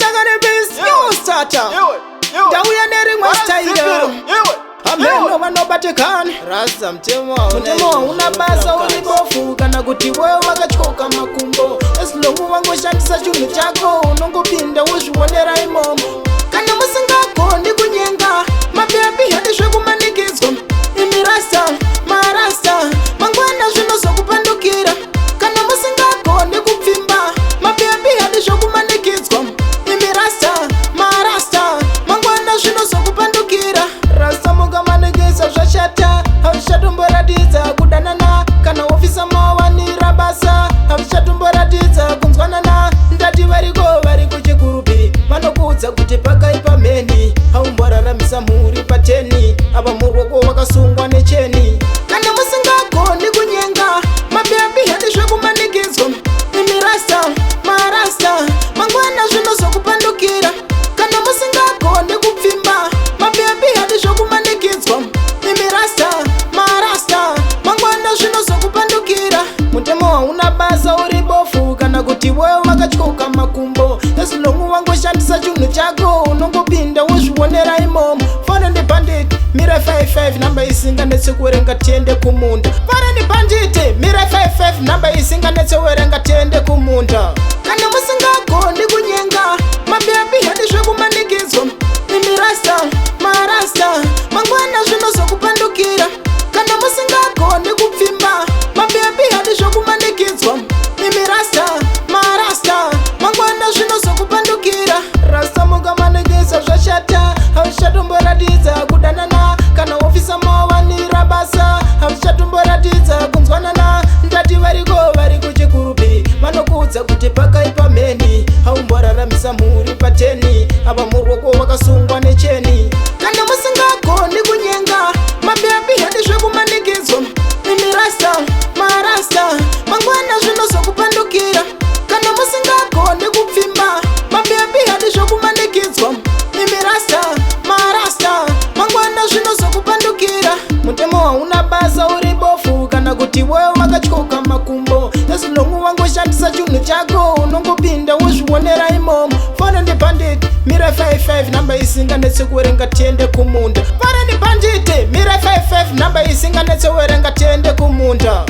Ndagane base new starter Ndauya nerimwe style Ameno vanobatekana Rasa mtemo una basa ulibofu kana kuti wewe wakatyoka makumbo esilongu wangoshandisa chinhu chako unongopinda wozvionera imomo kana musingagoni kunyenga mabebi hadi zvekumanikidzwa imi rasta marasta mangwana zvinozokupandukira kana musingagoni kupfimba mabebi hadi zvekumanikidzwa imi rasta marasta mangwana zvinozokupandukira rasta mukamanekesa zvashata hazvichatomboratidza kudanana kana ofisa mawanira basa hazvichatomboratidza kunzwanana ndati variko vari kuchikurupi vanokuudza kuti pakaipa mheni haumboraramisa mhuri pateni ava murwoko wakasungwa necheni kana musingagoni kunyenga mabebi hadi zvekumanikidzwa imi rasta marasta mangwana zvinozokupandukira kana musingagoni kupfimba mabebi hadi zvekumanikidzwa imi rasta marasta mangwana zvinozokupandukira mutemo hauna basa uri bofu kana kuti wewe wakatyoka makumbo esilongu wangoshandisa chinhu chako unongopinda wozvionera imomo fana nebandit mira 55 namba isinganetse kuverenga tiende kumunda fana nebandit mira 55 namba isinganetse kuverenga tiende kumunda kana musingagoni kunyenga mabebi hadi zvekumanikidzwa imi rasta marasta mangwana zvinozokupandukira kana musingagoni kupfimba mabebi hadi zvekumanikidzwa imi rasta marasta mangwana zvinozokupandukira rasta mukamanekesa zvashata hazvichatomboratidza kudanana kana ofisa mawanira basa hazvichatomboratidza kunzwanana ndati variko vari kuchikurupi vanokuudza kuti pakaipa mheni haumboraramisa mhuri pateni ava murwoko wakasungwa necheni kana musingagoni kunyenga mabebi hadi zvekumanikidzwa imi rasta marasta mangwana zvinozokupandukira kana musingagoni kupfimba mabebi hadi zvekumanikidzwa imi rasta marasta mangwana zvinozokupandukira mutemo hauna basa uri bofu kana kuti wewe wakatyoka makumbo esilongu wangoshandisa chinhu chako unongopinda wozvionera imomo fana nebandit mira 55 namba isinganetse kuverenga tiende kumunda fana nebandit mira 55 namba isinganetse kuverenga tiende kumunda